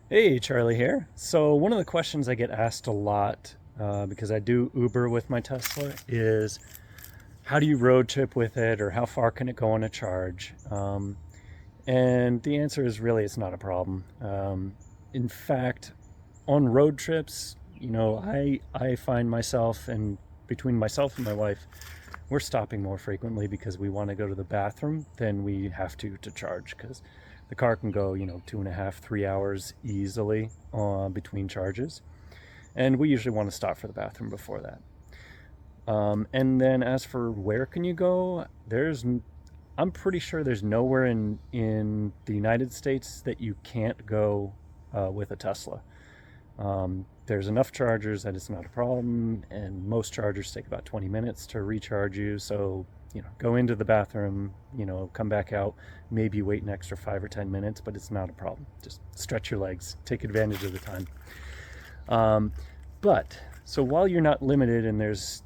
Hey, Charlie here. So one of the questions I get asked a lot, because I do Uber with my Tesla, is how do you road trip with it, or how far can it go on a charge? And the answer is really it's not a problem. In fact, on road trips, I find myself, and between myself and my wife, we're stopping more frequently because we want to go to the bathroom than we have to charge, because the car can go 2.5 3 hours easily between charges, and we usually want to stop for the bathroom before that. And then as for where can you go, I'm pretty sure there's nowhere in the United States that you can't go with a Tesla. There's enough chargers that it's not a problem, and most chargers take about 20 minutes to recharge you. So, go into the bathroom, come back out, maybe wait an extra 5 or 10 minutes, but it's not a problem. Just stretch your legs, take advantage of the time. Um, but so while you're not limited and there's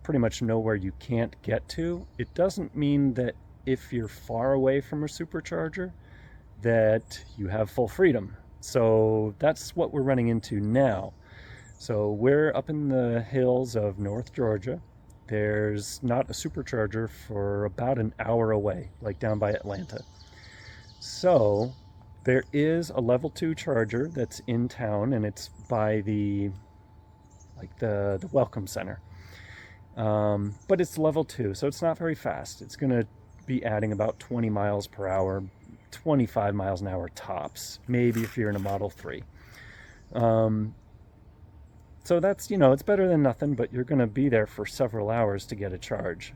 pretty much nowhere you can't get to, it doesn't mean that if you're far away from a supercharger that you have full freedom. So that's what we're running into now. So we're up in the hills of North Georgia. There's not a supercharger for about an hour away, like down by Atlanta. So there is a level 2 charger that's in town, and it's by the welcome center. But it's level 2, so it's not very fast. It's going to be adding about 20 miles per hour, 25 miles an hour tops, maybe if you're in a Model 3. So that's, it's better than nothing, but you're going to be there for several hours to get a charge.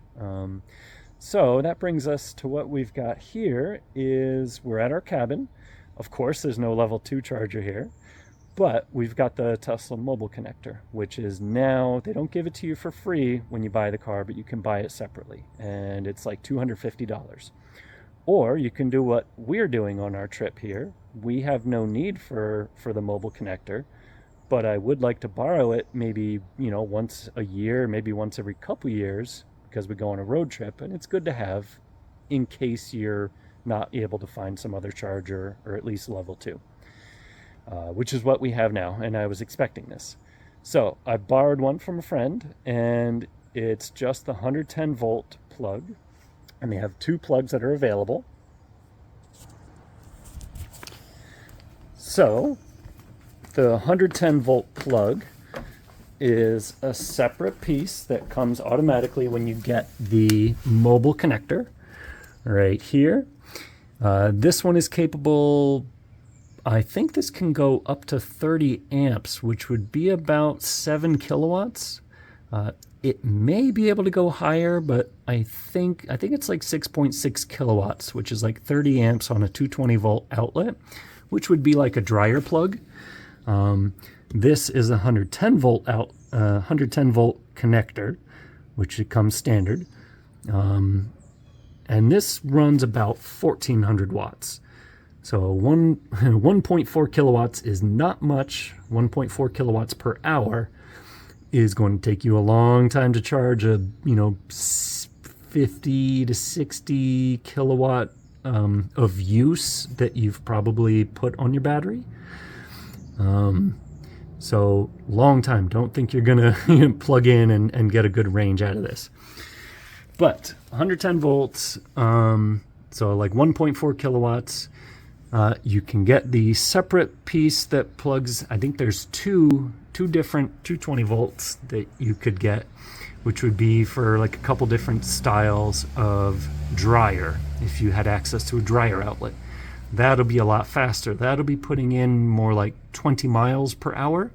So that brings us to what we've got here is we're at our cabin. Of course, there's no level 2 charger here, but we've got the Tesla mobile connector, which is now, they don't give it to you for free when you buy the car, but you can buy it separately, and it's like $250. Or you can do what we're doing on our trip here. We have no need for the mobile connector, but I would like to borrow it maybe, once a year, maybe once every couple years, because we go on a road trip, and it's good to have in case you're not able to find some other charger, or at least level 2, which is what we have now, and I was expecting this. So I borrowed one from a friend, and it's just the 110 volt plug, and they have 2 plugs that are available. So the 110 volt plug is a separate piece that comes automatically when you get the mobile connector right here. This one is capable, I think this can go up to 30 amps, which would be about 7 kilowatts. It may be able to go higher, but I think it's like 6.6 kilowatts, which is like 30 amps on a 220 volt outlet, which would be like a dryer plug. This is a 110 volt 110 volt connector, which it comes standard. And this runs about 1400 watts. So 1.4 kilowatts is not much. 1.4 kilowatts per hour is going to take you a long time to charge a 50 to 60 kilowatt of use that you've probably put on your battery. So long time. Don't think you're gonna plug in and get a good range out of this. But 110 volts, so like 1.4 kilowatts. You can get the separate piece that plugs. I think there's two different 220 volts that you could get, which would be for like a couple different styles of dryer. If you had access to a dryer outlet, that'll be a lot faster. That'll be putting in more like 20 miles per hour.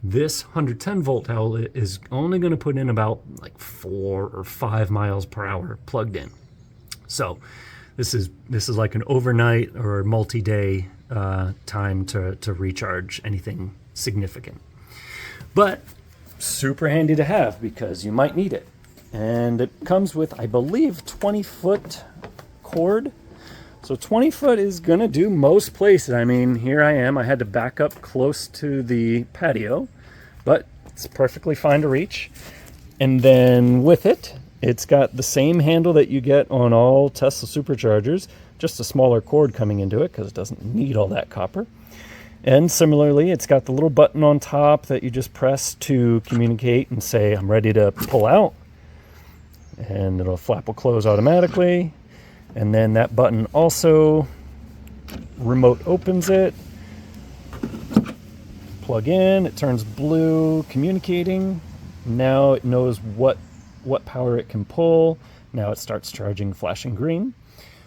This 110 volt outlet is only going to put in about like 4 or 5 miles per hour plugged in. So this is like an overnight or multi-day time to recharge anything significant. But super handy to have because you might need it. And it comes with, I believe, 20-foot cord. So 20 foot is going to do most places. I mean, here I am. I had to back up close to the patio, but it's perfectly fine to reach. And then with it, it's got the same handle that you get on all Tesla superchargers, just a smaller cord coming into it because it doesn't need all that copper. And similarly, it's got the little button on top that you just press to communicate and say, I'm ready to pull out. And the flap will close automatically. And then that button also remote opens it. Plug in, it turns blue, communicating. Now it knows what power it can pull. Now it starts charging, flashing green.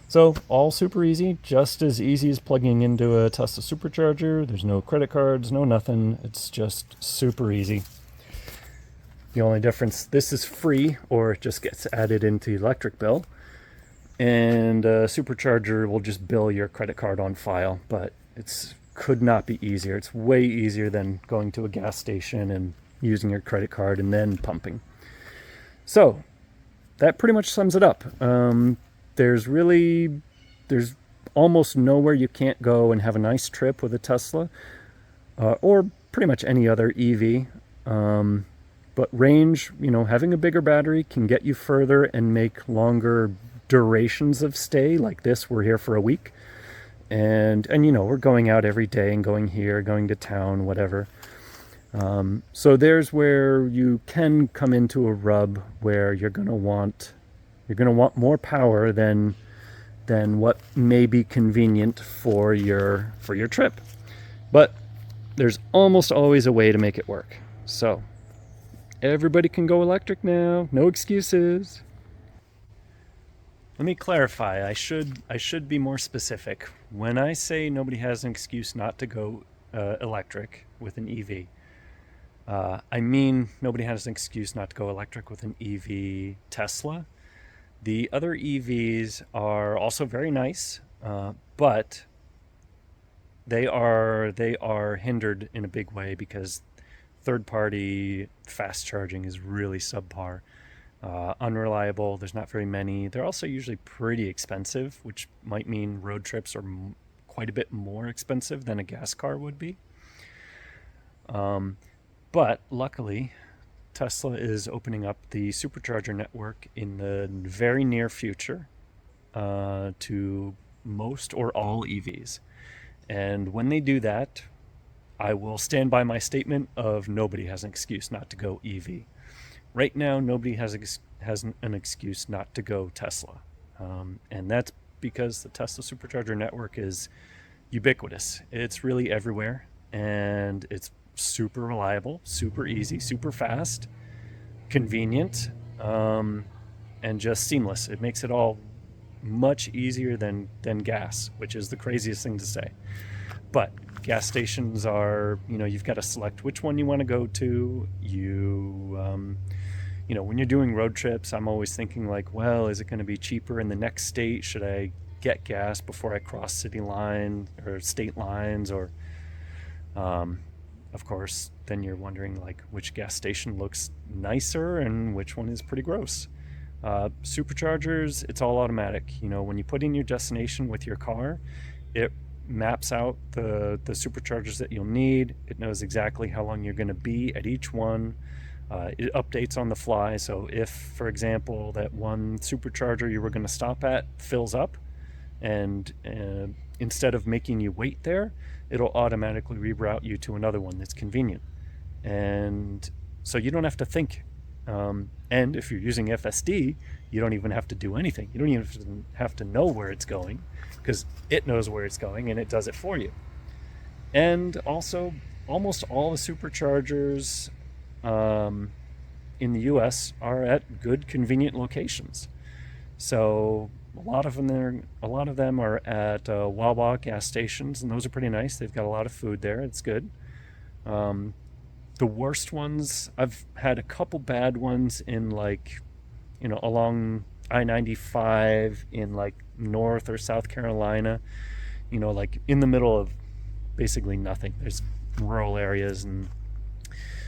So all super easy, just as easy as plugging into a Tesla supercharger. There's no credit cards, no nothing. It's just super easy. The only difference, this is free or it just gets added into the electric bill. And a supercharger will just bill your credit card on file, but it's could not be easier. It's way easier than going to a gas station and using your credit card and then pumping. So that pretty much sums it up. There's almost nowhere you can't go and have a nice trip with a Tesla, or pretty much any other EV. But range, having a bigger battery can get you further and make longer durations of stay. Like this, we're here for a week, and we're going out every day and going here, going to town, whatever. So there's where you can come into a rub where you're gonna want more power than what may be convenient for your trip. But there's almost always a way to make it work. So everybody can go electric now. No excuses. Let me clarify. I should be more specific. When I say nobody has an excuse not to go electric with an EV, I mean nobody has an excuse not to go electric with an EV Tesla. The other EVs are also very nice, but they are hindered in a big way because third-party fast charging is really subpar, unreliable. There's not very many. They're also usually pretty expensive, which might mean road trips are quite a bit more expensive than a gas car would be. But luckily, Tesla is opening up the supercharger network in the very near future to most or all EVs. And when they do that, I will stand by my statement of nobody has an excuse not to go EV. Right now, nobody has an excuse not to go Tesla. And that's because the Tesla supercharger network is ubiquitous. It's really everywhere, and it's super reliable, super easy, super fast, convenient, and just seamless. It makes it all much easier than gas, which is the craziest thing to say. But gas stations are, you've got to select which one you want to go to. When you're doing road trips, I'm always thinking like, well, is it going to be cheaper in the next state? Should I get gas before I cross city line or state lines? Or of course, then you're wondering like which gas station looks nicer and which one is pretty gross. Superchargers, it's all automatic. When you put in your destination with your car, it maps out the superchargers that you'll need. It knows exactly how long you're going to be at each one. It updates on the fly. So if, for example, that one supercharger you were going to stop at fills up, and instead of making you wait there, it'll automatically reroute you to another one that's convenient. And so you don't have to think. And if you're using FSD, you don't even have to do anything. You don't even have to know where it's going, because it knows where it's going and it does it for you. And also, almost all the superchargers in the US are at good, convenient locations. So a lot of them are at Wawa gas stations, and those are pretty nice. They've got a lot of food there. It's good. The worst ones, I've had a couple bad ones in along I-95 in North or South Carolina, in the middle of basically nothing. There's rural areas. And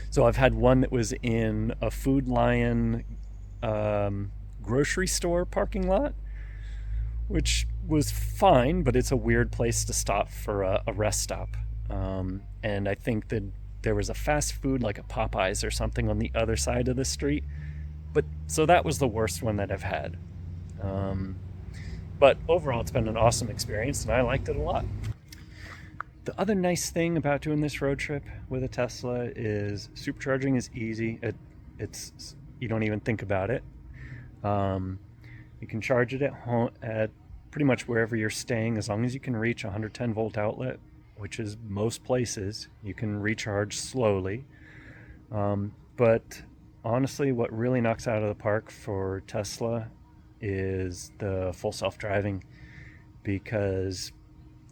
so I've had one that was in a Food Lion grocery store parking lot, which was fine, but it's a weird place to stop for a rest stop. And I think that there was a fast food like a Popeyes or something on the other side of the street. But so that was the worst one that I've had. But overall, it's been an awesome experience, and I liked it a lot. The other nice thing about doing this road trip with a Tesla is supercharging is easy. It's you don't even think about it. You can charge it at home at pretty much wherever you're staying, as long as you can reach a 110 volt outlet, which is most places. You can recharge slowly. But honestly, what really knocks out of the park for Tesla is the full self-driving, because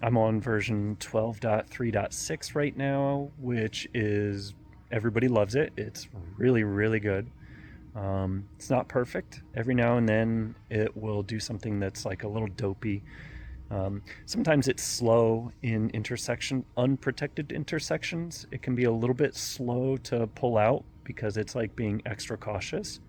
I'm on version 12.3.6 right now, which is, everybody loves it. It's really, really good. It's not perfect. Every now and then it will do something that's like a little dopey. Sometimes it's slow in unprotected intersections. It can be a little bit slow to pull out because it's like being extra cautious.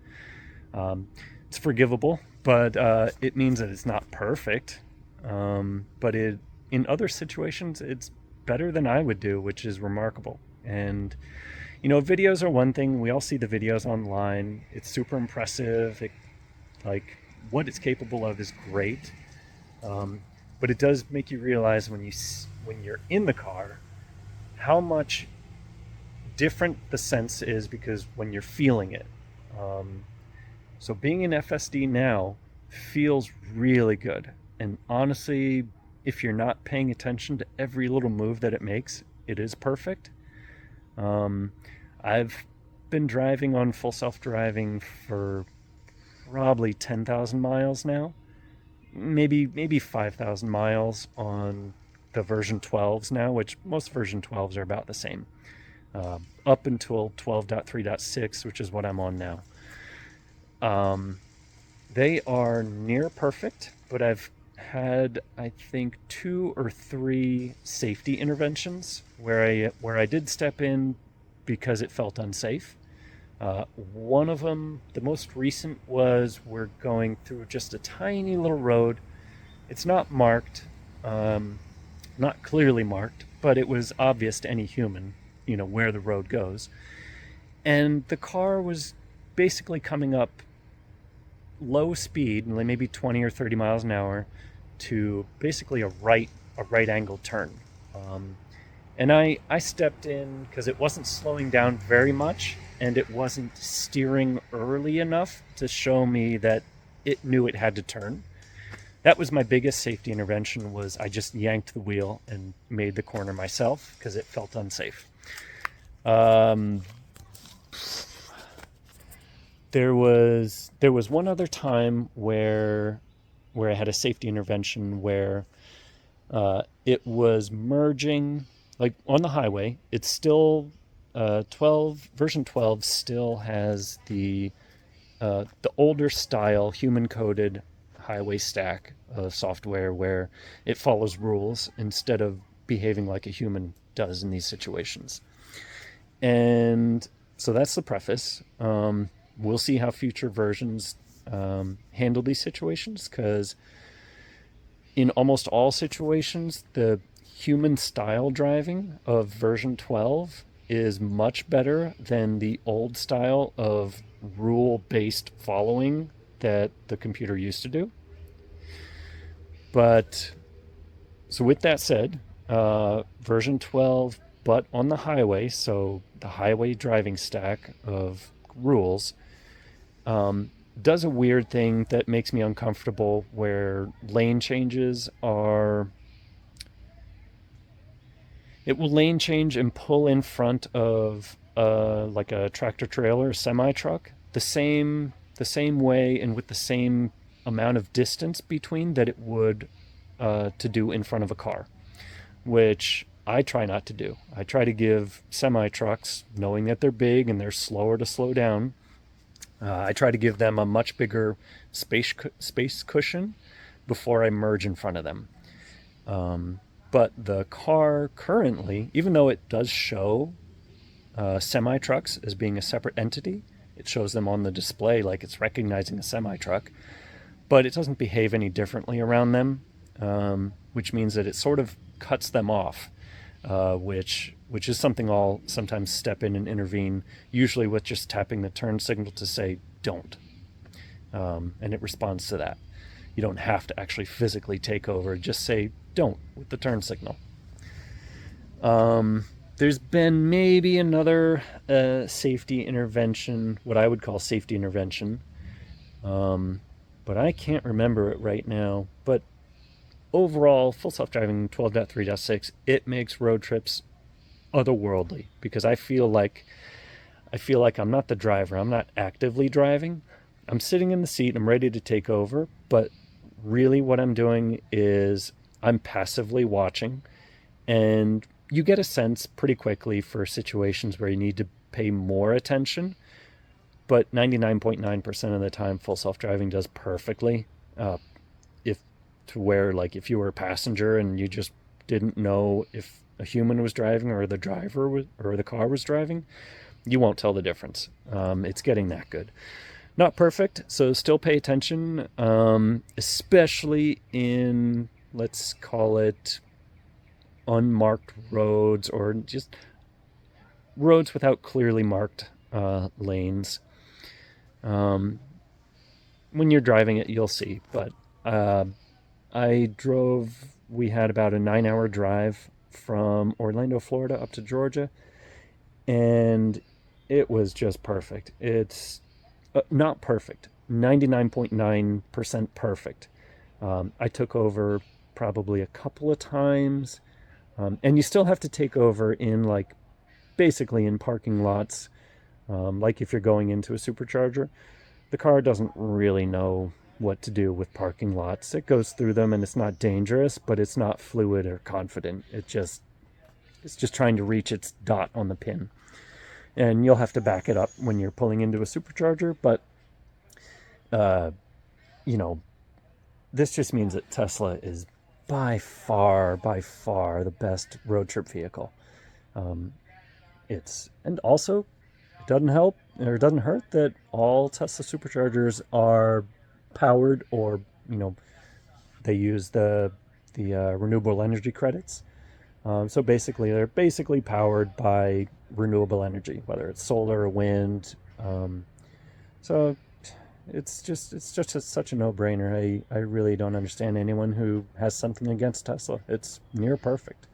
It's forgivable, but it means that it's not perfect. But in other situations, it's better than I would do, which is remarkable. And videos are one thing. We all see the videos online. It's super impressive. Like what it's capable of is great. But it does make you realize when you're in the car how much different the sense is, because when you're feeling it. So being in FSD now feels really good. And honestly, if you're not paying attention to every little move that it makes, it is perfect. I've been driving on full self-driving for probably 10,000 miles now. Maybe 5,000 miles on the version 12s now, which most version 12s are about the same. Up until 12.3.6, which is what I'm on now. They are near perfect, but I've had, I think, 2 or 3 safety interventions where I did step in because it felt unsafe. One of them, the most recent, was we're going through just a tiny little road. It's not marked, not clearly marked, but it was obvious to any human, where the road goes. And the car was basically coming up low speed, maybe 20 or 30 miles an hour, to basically a right angle turn. And I stepped in because it wasn't slowing down very much, and it wasn't steering early enough to show me that it knew it had to turn. That was my biggest safety intervention, was I just yanked the wheel and made the corner myself because it felt unsafe. There was one other time where I had a safety intervention where it was merging, like on the highway. It's still version 12 still has the older style human coded highway stack software where it follows rules instead of behaving like a human does in these situations. And so that's the preface. We'll see how future versions handle these situations, because in almost all situations, the human style driving of version 12 is much better than the old style of rule-based following that the computer used to do. But so with that said, version 12, but on the highway, so the highway driving stack of rules, does a weird thing that makes me uncomfortable, where lane changes are... It will lane change and pull in front of like a tractor trailer, a semi truck, the same way and with the same amount of distance between that it would to do in front of a car, which I try not to do. I try to give semi trucks, knowing that they're big and they're slower to slow down, I try to give them a much bigger space cushion before I merge in front of them. But the car currently, even though it does show semi-trucks as being a separate entity, it shows them on the display like it's recognizing a semi-truck, but it doesn't behave any differently around them, which means that it sort of cuts them off, which is something I'll sometimes step in and intervene, usually with just tapping the turn signal to say don't, and it responds to that. You don't have to actually physically take over. Just say don't with the turn signal. There's been maybe another safety intervention, what I would call safety intervention, but I can't remember it right now. But overall, full self-driving 12.3.6, it makes road trips otherworldly, because I feel like I'm not the driver. I'm not actively driving. I'm sitting in the seat. I'm ready to take over. But really what I'm doing is I'm passively watching. And you get a sense pretty quickly for situations where you need to pay more attention. But 99.9% of the time, full self-driving does perfectly. If to where, like, if you were a passenger and you just didn't know if a human was driving or the driver was, or the car was driving, you won't tell the difference. It's getting that good. Not perfect, so still pay attention, especially in, let's call it, unmarked roads, or just roads without clearly marked lanes. When you're driving it, you'll see. But we had about a 9-hour drive from Orlando, Florida up to Georgia, and it was just perfect. It's not perfect, 99.9% perfect. I took over probably a couple of times, and you still have to take over in, like, basically in parking lots. Like if you're going into a supercharger, the car doesn't really know what to do with parking lots. It goes through them and it's not dangerous, but it's not fluid or confident. It's just trying to reach its dot on the pin. And you'll have to back it up when you're pulling into a supercharger, but you know, this just means that Tesla is by far the best road trip vehicle. And also, it doesn't help, or it doesn't hurt, that all Tesla superchargers are powered, or, they use the renewable energy credits. So basically, they're basically powered by renewable energy, whether it's solar or wind. So it's just such a no-brainer. I really don't understand anyone who has something against Tesla. It's near perfect.